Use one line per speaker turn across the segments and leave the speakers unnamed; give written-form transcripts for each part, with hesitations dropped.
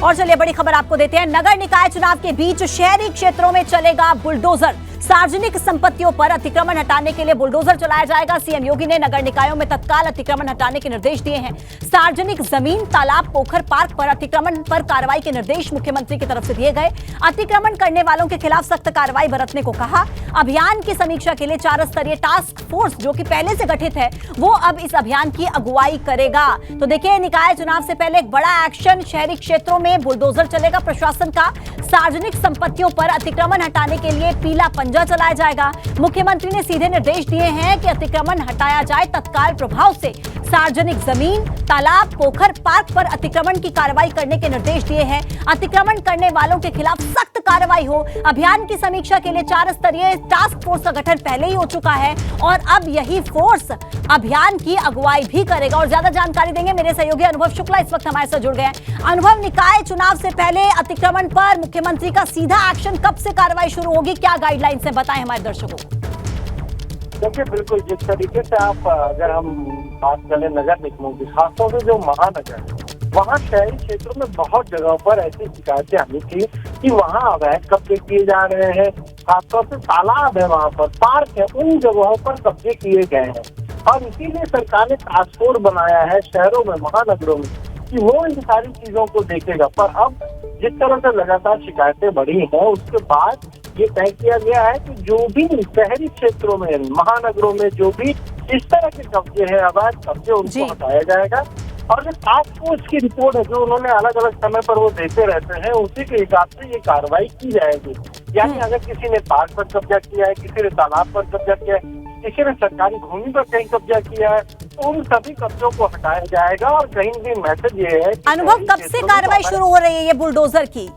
और चलिए बड़ी खबर आपको देते हैं। नगर निकाय चुनाव के बीच शहरी क्षेत्रों में चलेगा बुलडोजर। सार्वजनिक संपत्तियों पर अतिक्रमण हटाने के लिए बुलडोजर चलाया जाएगा। सीएम योगी ने नगर निकायों में तत्काल अतिक्रमण हटाने के निर्देश दिए हैं। सार्वजनिक जमीन, तालाब, पोखर, पार्क पर अतिक्रमण पर कार्रवाई के निर्देश मुख्यमंत्री की तरफ से दिए गए। अतिक्रमण करने वालों के खिलाफ सख्त कार्रवाई बरतने को कहा। अभियान की समीक्षा के लिए 4 स्तरीय टास्क फोर्स जो कि पहले से गठित है, वो अब इस अभियान की अगुवाई करेगा। तो देखिए, निकाय चुनाव से पहले एक बड़ा एक्शन। शहरी क्षेत्रों में बुलडोजर चलेगा प्रशासन का। सार्वजनिक संपत्तियों पर अतिक्रमण हटाने के लिए पीला पंजा चलाया जाएगा। मुख्यमंत्री ने सीधे निर्देश दिए हैं कि अतिक्रमण हटाया जाए तत्काल प्रभाव से। सार्वजनिक जमीन, तालाब, पोखर, पार्क पर अतिक्रमण की कार्रवाई करने के निर्देश दिए हैं। अतिक्रमण करने वालों के खिलाफ सख्त कार्रवाई हो। अभियान की समीक्षा के लिए 4 स्तरीय टास्क फोर्स का गठन पहले ही हो चुका है और अब यही फोर्स अभियान की अगुवाई भी करेगा। और ज्यादा जानकारी देंगे मेरे सहयोगी अनुभव शुक्ला इस वक्त हमारे साथ जुड़ गए हैं। अनुभव, निकाय चुनाव से पहले अतिक्रमण पर मुख्यमंत्री का सीधा एक्शन, कब से कार्रवाई शुरू होगी, क्या गाइडलाइंस है, बताएं हमारे दर्शकों को।
देखिए, बिल्कुल जिस तरीके से आप अगर हम बात करें नगर निगमों की, खासतौर से जो महानगर है, वहाँ शहरी क्षेत्रों में बहुत जगहों पर ऐसी शिकायतें आनी थी कि वहाँ अवैध कब्जे किए जा रहे हैं। खासतौर से तालाब है, वहाँ पर पार्क है, उन जगहों पर कब्जे किए गए हैं। और इसीलिए सरकार ने टास्क फोर्स बनाया है शहरों में, महानगरों में, कि वो इन सारी चीजों को देखेगा। पर अब जिस तरह से लगातार शिकायतें बढ़ी हैं, उसके बाद ये तय किया गया है कि जो भी शहरी क्षेत्रों में, महानगरों में जो भी इस तरह के कब्जे हैं, अवैध कब्जे, उनको हटाया जाएगा। और जो टास्क फोर्स की रिपोर्ट है जो उन्होंने अलग अलग समय पर वो देते रहते हैं, उसी के हिसाब से ये कार्रवाई की जाएगी। यानी अगर किसी ने पार्क पर कब्जा किया है, किसी ने तालाब पर कब्जा किया है, किसी ने सरकारी भूमि पर कहीं कब्जा किया है, तो उन सभी कब्जों को हटाया जाएगा। और कहीं भी मैसेज ये है।
अनुभव, कब से कार्रवाई शुरू हो रही है ये बुलडोजर की?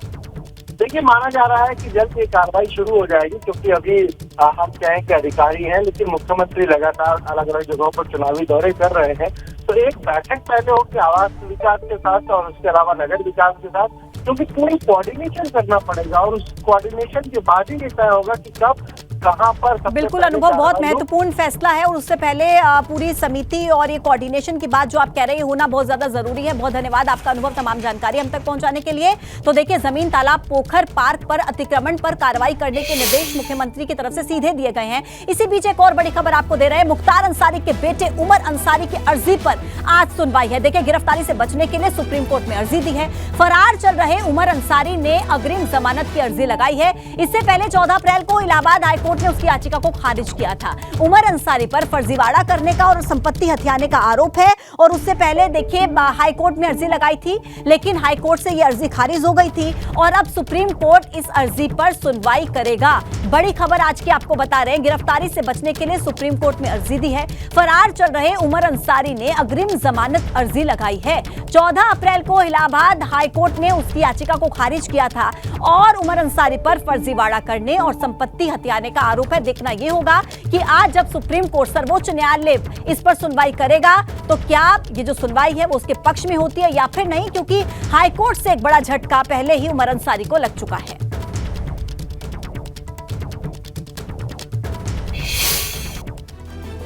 देखिए, माना जा रहा है कि जल्द ये कार्रवाई शुरू हो जाएगी, क्योंकि अभी हम कहें कि अधिकारी हैं, लेकिन मुख्यमंत्री लगातार अलग अलग जगहों पर चुनावी दौरे कर रहे हैं। तो एक बैठक पहले होगी आवास विकास के साथ और उसके अलावा नगर विकास के साथ, क्योंकि पूरी कोऑर्डिनेशन करना पड़ेगा और उस कोऑर्डिनेशन के बाद ही ये तय होगा कि कब, कहां पर।
बिल्कुल अनुभव, बहुत महत्वपूर्ण फैसला है और उससे पहले पूरी समिति और ये कोऑर्डिनेशन की बात जो आप कह रहे हैं होना बहुत ज्यादा जरूरी है। बहुत धन्यवाद आपका अनुभव, तमाम जानकारी हम तक पहुंचाने के लिए। तो देखिए, जमीन, तालाब, पोखर, पार्क पर अतिक्रमण पर कार्रवाई करने के निर्देश मुख्यमंत्री की तरफ से सीधे दिए गए हैं। इसी बीच एक और बड़ी खबर आपको दे रहे हैं। मुख्तार अंसारी के बेटे उमर अंसारी की अर्जी पर आज सुनवाई है। देखिए, गिरफ्तारी से बचने के लिए सुप्रीम कोर्ट में अर्जी दी है। फरार चल रहे उमर अंसारी ने अग्रिम जमानत की अर्जी लगाई है। इससे पहले 14 अप्रैल को इलाहाबाद हाईकोर्ट ने उसकी याचिका को खारिज किया था। उमर अंसारी पर फर्जीवाड़ा करने का और संपत्ति हथियाने का आरोप है और उससे पहले देखिए हाईकोर्ट में अर्जी लगाई थी, लेकिन हाईकोर्ट से यह अर्जी खारिज हो गई थी और अब सुप्रीम कोर्ट इस अर्जी पर सुनवाई करेगा। बड़ी खबर आज की आपको बता रहे हैं। गिरफ्तारी से बचने के लिए सुप्रीम कोर्ट में अर्जी दी है। फरार चल रहे उमर अंसारी ने अग्रिम जमानत अर्जी लगाई है। 14 अप्रैल को इलाहाबाद हाईकोर्ट ने उसकी याचिका को खारिज किया था और उमर अंसारी पर फर्जीवाड़ा करने और संपत्ति हथियाने का आरोप है। देखना यह होगा कि आज जब सुप्रीम कोर्ट, सर्वोच्च न्यायालय इस पर सुनवाई करेगा तो क्या ये जो सुनवाई है वो उसके पक्ष में होती है या फिर नहीं, क्योंकि हाईकोर्ट से एक बड़ा झटका पहले ही उमर अंसारी को लग चुका है।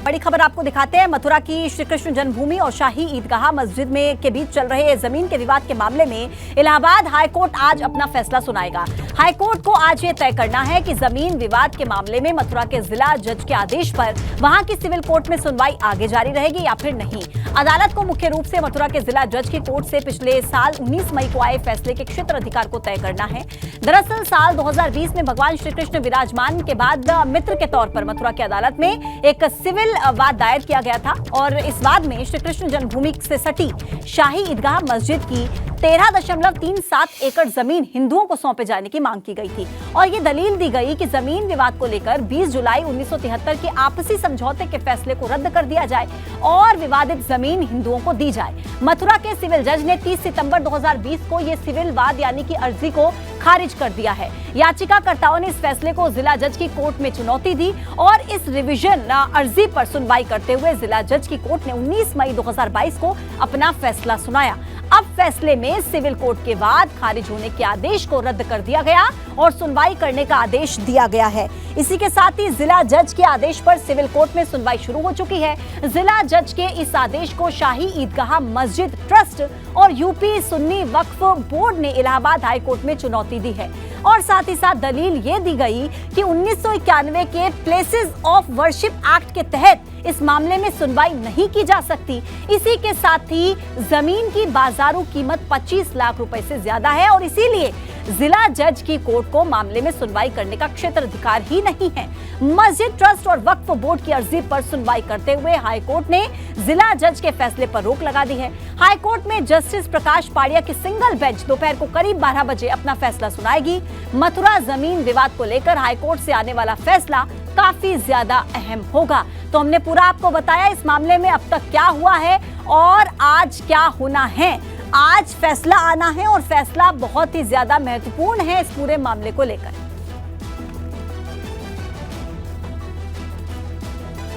बड़ी खबर आपको दिखाते हैं। मथुरा की श्री कृष्ण जन्मभूमि और शाही ईदगाह मस्जिद में के बीच चल रहे जमीन के विवाद के मामले में इलाहाबाद हाईकोर्ट आज अपना फैसला सुनाएगा। हाईकोर्ट को आज ये तय करना है कि जमीन विवाद के मामले में मथुरा के जिला जज के आदेश पर वहां की सिविल कोर्ट में सुनवाई आगे जारी रहेगी या फिर नहीं। अदालत को मुख्य रूप से मथुरा के जिला जज की कोर्ट से पिछले साल 19 मई को आए फैसले के क्षेत्र अधिकार को तय करना है। दरअसल साल 2020 में भगवान श्री कृष्ण विराजमान के बाद मित्र के तौर पर मथुरा की अदालत में एक सिविल वाद दायर किया गया था और इस वाद में श्री कृष्ण जन्मभूमि से सटी शाही ईदगाह मस्जिद की 13.37 एकड़ जमीन हिंदुओं को सौंपे जाने की मांग की गई थी और ये दलील दी गई कि जमीन विवाद को लेकर 20 जुलाई 1973 के आपसी समझौते के फैसले को रद्द कर दिया जाए और विवादित जमीन हिंदुओं को दी जाए। मथुरा के सिविल जज ने 30 सितंबर 2020 को ये सिविल वाद यानी कि अर्जी को खारिज कर दिया है। याचिकाकर्ताओं ने इस फैसले को जिला जज की कोर्ट में चुनौती दी और इस रिवीजन अर्जी पर सुनवाई करते हुए जिला जज की कोर्ट ने 19 मई 2022 को अपना फैसला सुनाया। अब फैसले में सिविल कोर्ट के बाद खारिज होने के आदेश को रद्द कर दिया गया और सुनवाई करने का आदेश दिया गया है। इसी के साथ ही जिला जज के आदेश पर सिविल कोर्ट में सुनवाई शुरू हो चुकी है। जिला जज के इस आदेश को शाही ईदगाह मस्जिद ट्रस्ट और यूपी सुन्नी वक्फ बोर्ड ने इलाहाबाद हाई कोर्ट में चुनौती दी है और साथ ही साथ दलील ये दी गई कि 1991 के प्लेसेस ऑफ वर्शिप एक्ट के तहत इस मामले में सुनवाई नहीं की जा सकती। इसी के साथ ही जमीन की बाजारू कीमत 25 लाख रुपए से ज्यादा है और इसीलिए जिला जज की कोर्ट को मामले में सुनवाई करने का क्षेत्राधिकार ही नहीं है। मस्जिद ट्रस्ट और वक्फ बोर्ड की अर्जी पर सुनवाई करते हुए हाई कोर्ट ने जिला जज के फैसले पर रोक लगा दी है। हाई कोर्ट में जस्टिस प्रकाश पाड़िया की सिंगल बेंच दोपहर को करीब 12 बजे अपना फैसला सुनाएगी। मथुरा जमीन विवाद को लेकर हाई कोर्ट से आने वाला फैसला काफी ज्यादा अहम होगा। तो हमने पूरा आपको बताया इस मामले में अब तक क्या हुआ है और आज क्या होना है। आज फैसला आना है और फैसला बहुत ही ज्यादा महत्वपूर्ण है इस पूरे मामले को लेकर।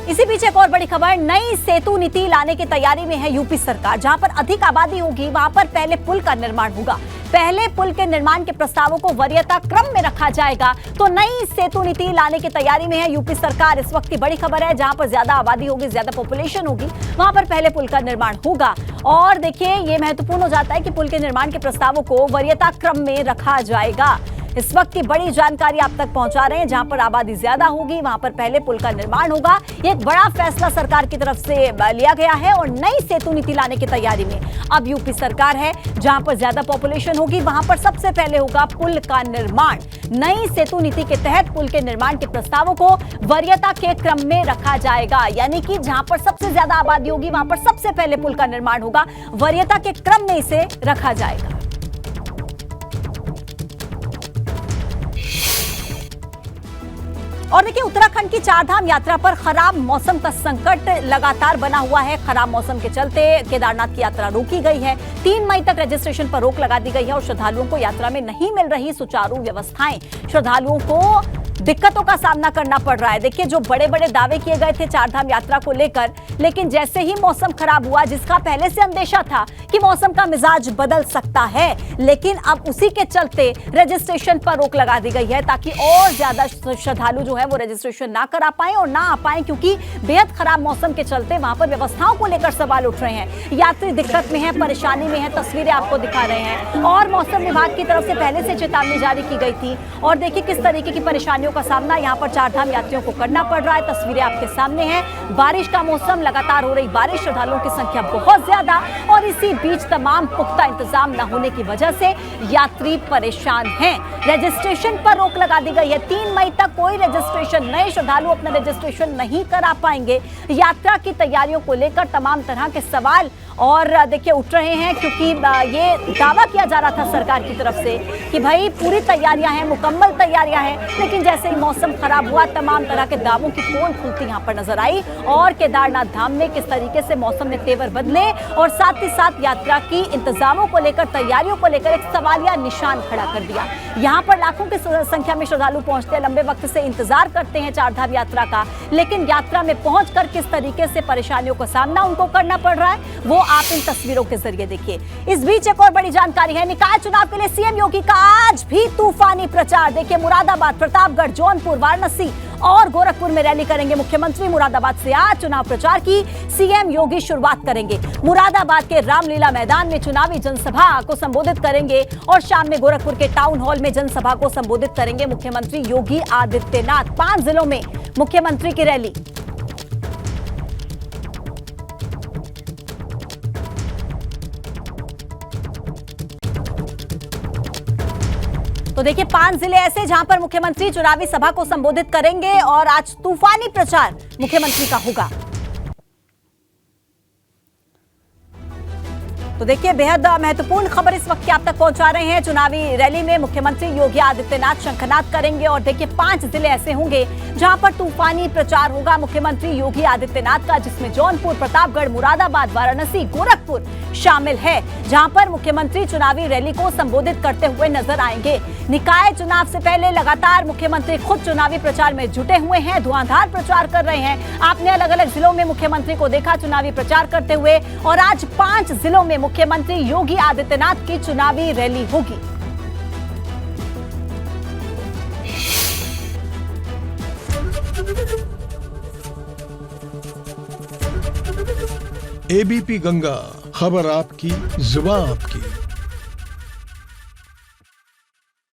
इसी बीच एक और बड़ी खबर, नई सेतु नीति लाने की तैयारी में है यूपी सरकार। जहां पर अधिक आबादी होगी वहां पर पहले पुल का निर्माण होगा। पहले पुल के निर्माण के प्रस्तावों को वरीयता क्रम में रखा जाएगा। तो नई सेतु नीति लाने की तैयारी में है यूपी सरकार। इस वक्त की बड़ी खबर है, जहां पर ज्यादा आबादी होगी, ज्यादा पॉपुलेशन होगी, वहां पर पहले पुल का निर्माण होगा। और देखिए ये महत्वपूर्ण हो जाता है कि पुल के निर्माण के प्रस्तावों को वरीयता क्रम में रखा जाएगा। इस वक्त की बड़ी जानकारी आप तक पहुंचा रहे हैं। जहां पर आबादी ज्यादा होगी वहां पर पहले पुल का निर्माण होगा। ये एक बड़ा फैसला सरकार की तरफ से लिया गया है और नई सेतु नीति लाने की तैयारी में अब यूपी सरकार है। जहां पर ज्यादा पॉपुलेशन होगी वहां पर सबसे पहले होगा पुल का निर्माण। नई सेतु नीति के तहत पुल के निर्माण के प्रस्तावों को वरीयता के क्रम में रखा जाएगा, यानी कि जहां पर सबसे ज्यादा आबादी होगी वहां पर सबसे पहले पुल का निर्माण होगा। वरीयता के क्रम में इसे रखा जाएगा। और देखिए उत्तराखंड की चारधाम यात्रा पर खराब मौसम का संकट लगातार बना हुआ है। खराब मौसम के चलते केदारनाथ की यात्रा रोकी गई है। 3 मई तक रजिस्ट्रेशन पर रोक लगा दी गई है और श्रद्धालुओं को यात्रा में नहीं मिल रही सुचारू व्यवस्थाएं। श्रद्धालुओं को दिक्कतों का सामना करना पड़ रहा है। देखिए जो बड़े बड़े दावे किए गए थे चारधाम यात्रा को लेकर, लेकिन जैसे ही मौसम खराब हुआ, जिसका पहले से अंदेशा था कि मौसम का मिजाज बदल सकता है, लेकिन अब उसी के चलते रजिस्ट्रेशन पर रोक लगा दी गई है ताकि और ज्यादा श्रद्धालु जो है वो रजिस्ट्रेशन ना करा पाए और ना आ पाए, क्योंकि बेहद खराब मौसम के चलते वहां पर व्यवस्थाओं को लेकर सवाल उठ रहे हैं। यात्री दिक्कत में है, परेशानी में है, तस्वीरें आपको दिखा रहे हैं। और मौसम विभाग की तरफ से पहले से चेतावनी जारी की गई थी और देखिए किस तरीके की परेशानियों का सामना यहां पर चारधाम यात्रियों को करना पड़ रहा है। तस्वीरें आपके सामने हैं। बारिश का मौसम, लगातार हो रही बारिश, श्रद्धालुओं की संख्या बहुत ज्यादा और इसी बीच तमाम पुख्ता इंतजाम न होने की वजह से यात्री परेशान हैं। रजिस्ट्रेशन पर रोक लगा दी गई है। 3 मई तक कोई रजिस्ट्रेशन, नए श्रद्धालु अपना रजिस्ट्रेशन नहीं करा पाएंगे। यात्रा की तैयारियों को लेकर तमाम तरह के सवाल और देखिए उठ रहे हैं, क्योंकि ये दावा किया जा रहा था सरकार की तरफ से कि भाई पूरी तैयारियां हैं, मुकम्मल तैयारियां हैं, लेकिन जैसे ही मौसम खराब हुआ तमाम तरह के दावों की पोल खुलती यहां पर नजर आई और केदारनाथ धाम में किस तरीके से मौसम ने तेवर बदले और साथ ही साथ यात्रा की इंतजामों को लेकर, तैयारियों को लेकर एक सवालिया निशान खड़ा कर दिया। यहां पर लाखों की संख्या में श्रद्धालु पहुंचते हैं, लंबे वक्त से इंतजार करते हैं चारधाम यात्रा का, लेकिन यात्रा में पहुंचकर किस तरीके से परेशानियों का सामना उनको करना पड़ रहा है वो आप इन तस्वीरों के जरिए देखिए। इस बीच एक और बड़ी जानकारी है, निकाय चुनाव के लिए सीएम योगी का आज भी तूफानी प्रचार। देखिए मुरादाबाद, प्रतापगढ़, जौनपुर, वाराणसी और गोरखपुर में रैली करेंगे मुख्यमंत्री। मुरादाबाद से आज चुनाव प्रचार की सीएम योगी शुरुआत करेंगे। मुरादाबाद के रामलीला मैदान में चुनावी जनसभा को संबोधित करेंगे और शाम में गोरखपुर के टाउन हॉल में जनसभा को संबोधित करेंगे मुख्यमंत्री योगी आदित्यनाथ। 5 जिलों में मुख्यमंत्री की रैली। तो देखिए 5 जिले ऐसे जहां पर मुख्यमंत्री चुनावी सभा को संबोधित करेंगे और आज तूफानी प्रचार मुख्यमंत्री का होगा। तो देखिए बेहद महत्वपूर्ण खबर इस वक्त आप तक पहुंचा रहे हैं। चुनावी रैली में मुख्यमंत्री योगी आदित्यनाथ शंखनाद करेंगे और देखिए 5 जिले ऐसे होंगे जहां पर तूफानी प्रचार होगा मुख्यमंत्री योगी आदित्यनाथ का, जिसमें जौनपुर, प्रतापगढ़, मुरादाबाद, वाराणसी, गोरखपुर शामिल है, जहां पर मुख्यमंत्री चुनावी रैली को संबोधित करते हुए नजर आएंगे। निकाय चुनाव से पहले लगातार मुख्यमंत्री खुद चुनावी प्रचार में जुटे हुए हैं, धुआंधार प्रचार कर रहे हैं। आपने अलग अलग जिलों में मुख्यमंत्री को देखा चुनावी प्रचार करते हुए और आज 5 जिलों में मुख्यमंत्री योगी आदित्यनाथ की चुनावी रैली होगी।
एबीपी गंगा, खबर आपकी, जुबान आपकी।